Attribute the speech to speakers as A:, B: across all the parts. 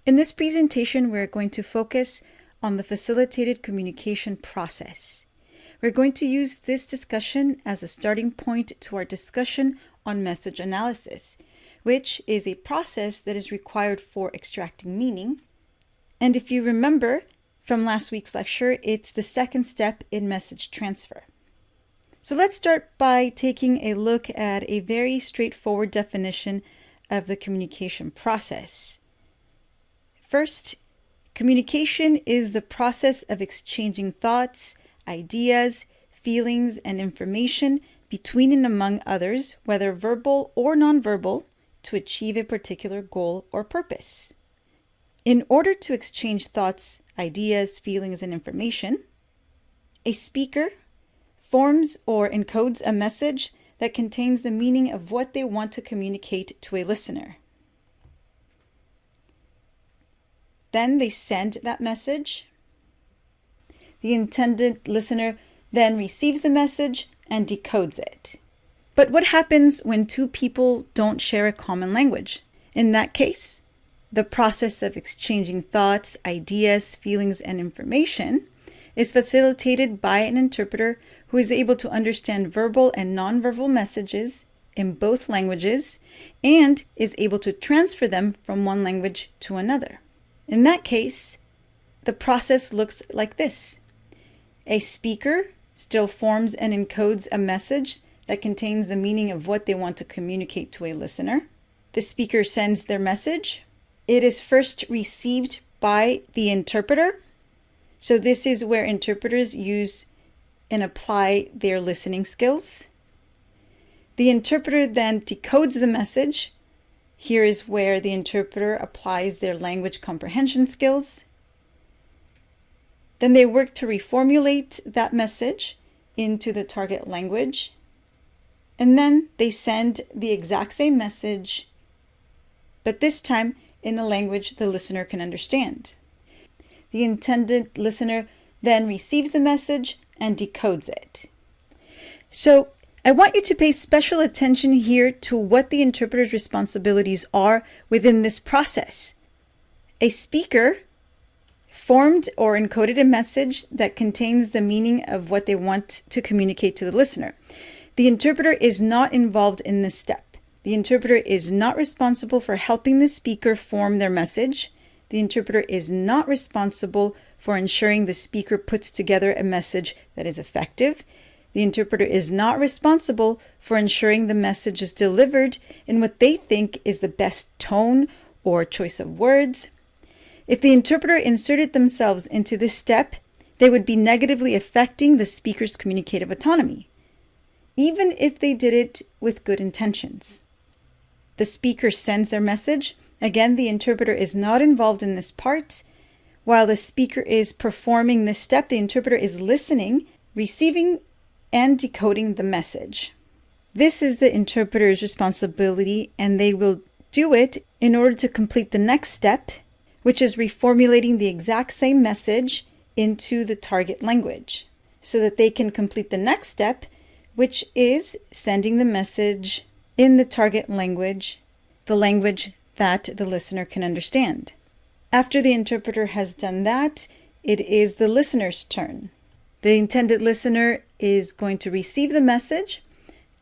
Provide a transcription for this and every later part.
A: In this presentation, we're going to focus on the facilitated communication process. We're going to use this discussion as a starting point to our discussion on message analysis, which is a process that is required for extracting meaning. And if you remember from last week's lecture, it's the second step in message transfer. So let's start by taking a look at a very straightforward definition of the communication process. First, communication is the process of exchanging thoughts, ideas, feelings, and information between and among others, whether verbal or nonverbal, to achieve a particular goal or purpose. In order to exchange thoughts, ideas, feelings, and information, a speaker forms or encodes a message that contains the meaning of what they want to communicate to a listener. Then they send that message. The intended listener then receives the message and decodes it. But what happens when two people don't share a common language? In that case, the process of exchanging thoughts, ideas, feelings, and information is facilitated by an interpreter who is able to understand verbal and nonverbal messages in both languages and is able to transfer them from one language to another. In that case, the process looks like this. A speaker still forms and encodes a message that contains the meaning of what they want to communicate to a listener. The speaker sends their message. It is first received by the interpreter. So this is where interpreters use and apply their listening skills. The interpreter then decodes the message. Here is where the interpreter applies their language comprehension skills. Then they work to reformulate that message into the target language. And then they send the exact same message, but this time in a language the listener can understand. The intended listener then receives the message and decodes it. So I want you to pay special attention here to what the interpreter's responsibilities are within this process. A speaker formed or encoded a message that contains the meaning of what they want to communicate to the listener. The interpreter is not involved in this step. The interpreter is not responsible for helping the speaker form their message. The interpreter is not responsible for ensuring the speaker puts together a message that is effective. The interpreter is not responsible for ensuring the message is delivered in what they think is the best tone or choice of words. If the interpreter inserted themselves into this step, they would be negatively affecting the speaker's communicative autonomy, even if they did it with good intentions. The speaker sends their message. Again, the interpreter is not involved in this part. While the speaker is performing this step, the interpreter is listening, receiving, and decoding the message. This is the interpreter's responsibility, and they will do it in order to complete the next step, which is reformulating the exact same message into the target language, so that they can complete the next step, which is sending the message in the target language, the language that the listener can understand. After the interpreter has done that, it is the listener's turn. The intended listener is going to receive the message.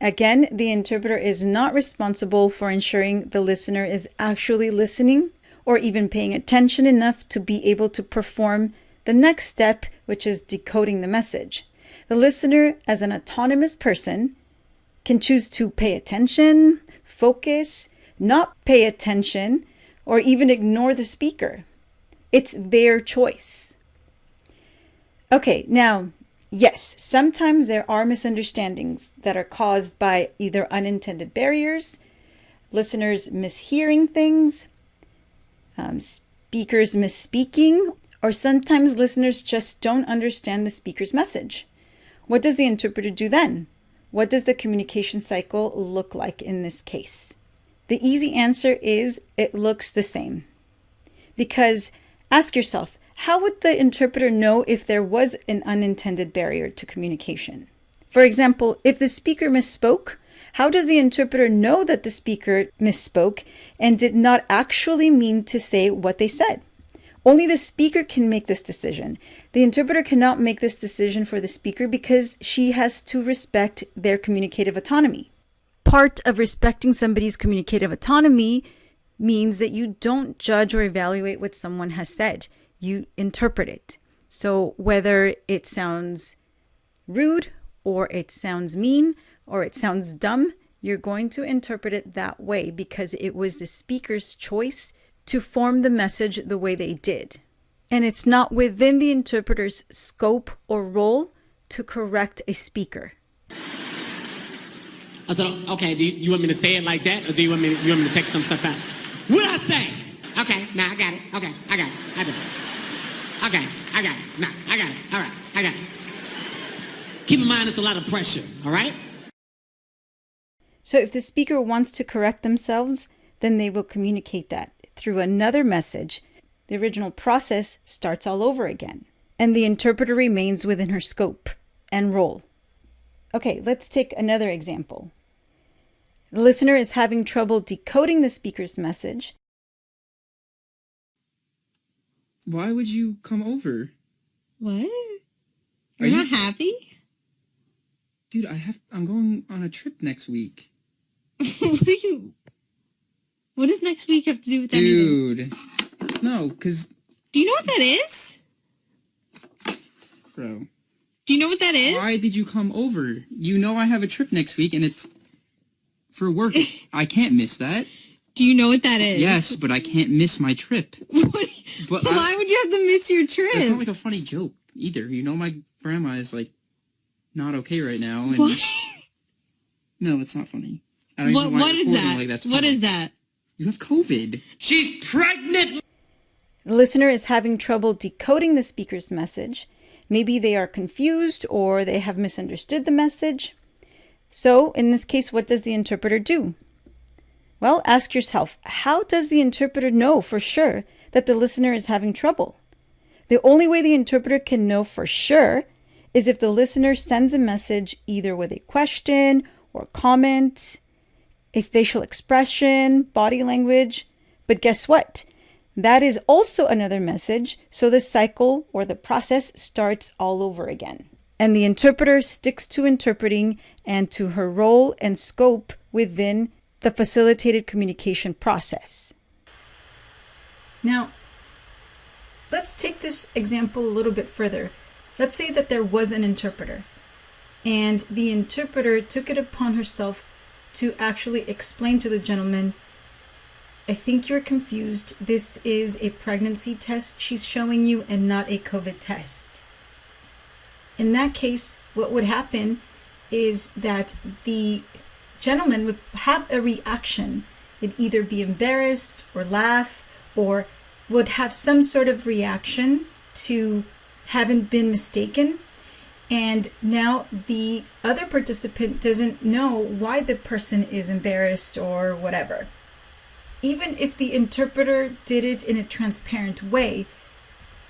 A: Again, the interpreter is not responsible for ensuring the listener is actually listening or even paying attention enough to be able to perform the next step, which is decoding the message. The listener, as an autonomous person, can choose to pay attention, focus, not pay attention, or even ignore the speaker. It's their choice. Okay, now, yes, sometimes there are misunderstandings that are caused by either unintended barriers, listeners mishearing things, speakers misspeaking, or sometimes listeners just don't understand the speaker's message. What does the interpreter do then? What does the communication cycle look like in this case? The easy answer is it looks the same. Because ask yourself, how would the interpreter know if there was an unintended barrier to communication? For example, if the speaker misspoke, How does the interpreter know that the speaker misspoke and did not actually mean to say what they said? Only the speaker can make this decision. The interpreter cannot make this decision for the speaker because she has to respect their communicative autonomy. Part of respecting somebody's communicative autonomy means that you don't judge or evaluate what someone has said. You interpret it. So whether it sounds rude or it sounds mean or it sounds dumb, you're going to interpret it that way because it was the speaker's choice to form the message the way they did. And it's not within the interpreter's scope or role to correct a speaker.
B: I said, okay, do you want me to say it like that, or do you want me to take some stuff out? What I say? Okay, now I got it. Okay, I got it. I do. Okay, I got it. Nah, I got it. All right, I got it. Keep in mind, it's a lot of pressure, all right?
A: So if the speaker wants to correct themselves, then they will communicate that through another message. The original process starts all over again, and the interpreter remains within her scope and role. Okay, let's take another example. The listener is having trouble decoding the speaker's message.
C: Why would you come over?
D: What? You're not happy?
C: Dude, I'm going on a trip next week.
D: What does next week have to do with anything?
C: Dude. No, because...
D: Do you know what that is?
C: Bro.
D: Do you know what that is?
C: Why did you come over? You know I have a trip next week and it's for work. I can't miss that.
D: Do you know what that is?
C: Yes, but I can't miss my trip.
D: But why would you have to miss your trip?
C: It's not like a funny joke either. You know my grandma is like not okay right now. And
D: what?
C: No, it's not funny. I don't even know why
D: what is that?
C: like that's
D: what is that?
C: You have COVID.
B: She's pregnant!
A: The listener is having trouble decoding the speaker's message. Maybe they are confused or they have misunderstood the message. So in this case, what does the interpreter do? Well, ask yourself, how does the interpreter know for sure that the listener is having trouble? The only way the interpreter can know for sure is if the listener sends a message either with a question or comment, a facial expression, body language. But guess what? That is also another message, so the cycle or the process starts all over again. And the interpreter sticks to interpreting and to her role and scope within the facilitated communication process. Now, let's take this example a little bit further. Let's say that there was an interpreter, and the interpreter took it upon herself to actually explain to the gentleman, I think you're confused. This is a pregnancy test she's showing you and not a COVID test. In that case, what would happen is that the gentleman would have a reaction. It'd either be embarrassed or laugh or would have some sort of reaction to having been mistaken. And now the other participant doesn't know why the person is embarrassed or whatever. Even if the interpreter did it in a transparent way,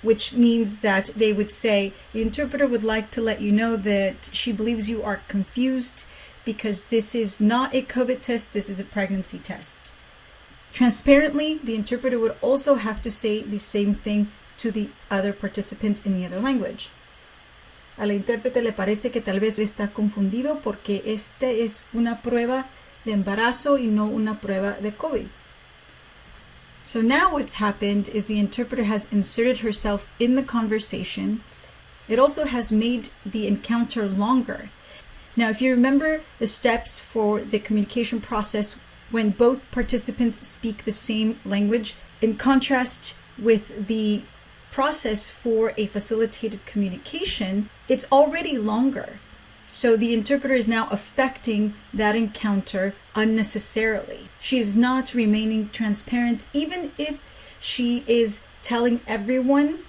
A: which means that they would say, the interpreter would like to let you know that she believes you are confused because this is not a COVID test, this is a pregnancy test. Transparently, the interpreter would also have to say the same thing to the other participant in the other language. Al intérprete le parece que tal vez está confundido porque este es una prueba de embarazo y no una prueba de COVID. So now what's happened is the interpreter has inserted herself in the conversation. It also has made the encounter longer. Now, if you remember the steps for the communication process when both participants speak the same language, in contrast with the process for a facilitated communication, it's already longer. So the interpreter is now affecting that encounter unnecessarily. She is not remaining transparent, even if she is telling everyone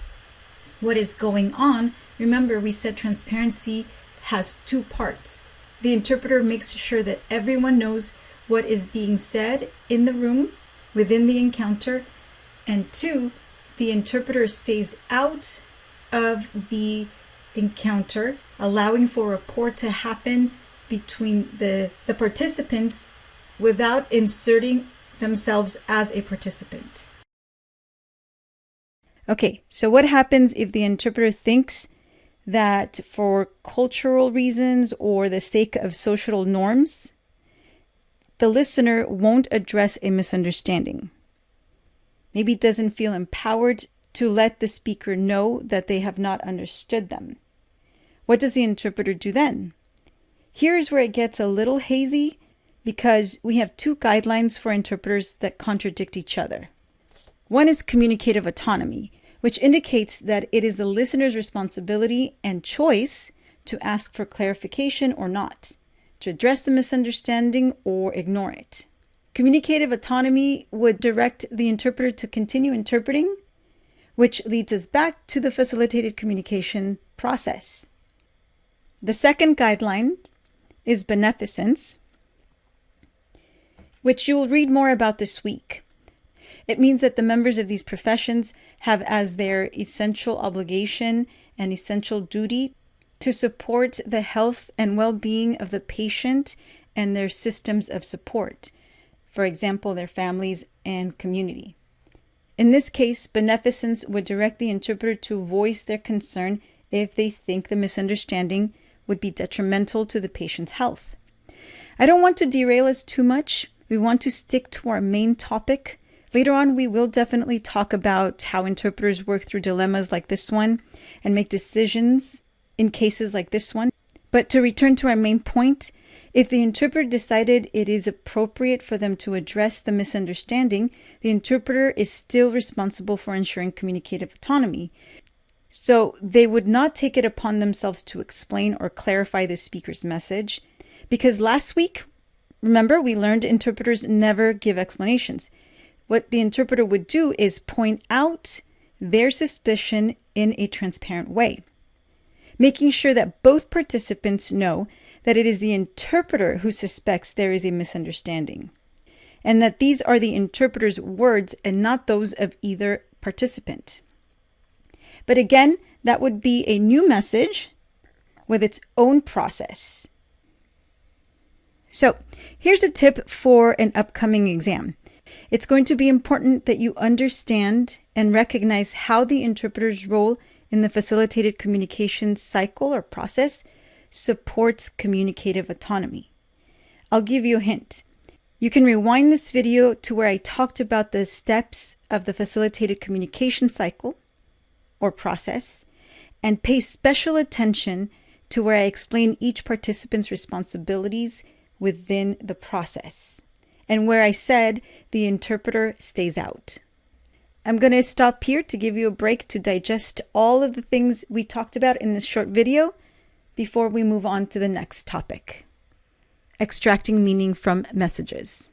A: what is going on. Remember, we said transparency has two parts. The interpreter makes sure that everyone knows what is being said in the room within the encounter. And two, the interpreter stays out of the encounter, allowing for rapport to happen between the participants without inserting themselves as a participant. Okay, so what happens if the interpreter thinks that for cultural reasons or the sake of social norms, the listener won't address a misunderstanding? Maybe doesn't feel empowered to let the speaker know that they have not understood them. What does the interpreter do then? Here's where it gets a little hazy because we have two guidelines for interpreters that contradict each other. One is communicative autonomy, which indicates that it is the listener's responsibility and choice to ask for clarification or not, to address the misunderstanding or ignore it. Communicative autonomy would direct the interpreter to continue interpreting, which leads us back to the facilitated communication process. The second guideline is beneficence, which you will read more about this week. It means that the members of these professions have as their essential obligation and essential duty to support the health and well-being of the patient and their systems of support, for example, their families and community. In this case, beneficence would direct the interpreter to voice their concern if they think the misunderstanding would be detrimental to the patient's health. I don't want to derail us too much. We want to stick to our main topic. Later on, we will definitely talk about how interpreters work through dilemmas like this one and make decisions in cases like this one. But to return to our main point, if the interpreter decided it is appropriate for them to address the misunderstanding, the interpreter is still responsible for ensuring communicative autonomy. So they would not take it upon themselves to explain or clarify the speaker's message, because last week, remember, we learned interpreters never give explanations. What the interpreter would do is point out their suspicion in a transparent way, making sure that both participants know that it is the interpreter who suspects there is a misunderstanding, and that these are the interpreter's words and not those of either participant. But again, that would be a new message with its own process. So here's a tip for an upcoming exam. It's going to be important that you understand and recognize how the interpreter's role in the facilitated communication cycle or process supports communicative autonomy. I'll give you a hint. You can rewind this video to where I talked about the steps of the facilitated communication cycle or process and pay special attention to where I explain each participant's responsibilities within the process and where I said the interpreter stays out. I'm going to stop here to give you a break to digest all of the things we talked about in this short video before we move on to the next topic, extracting meaning from messages.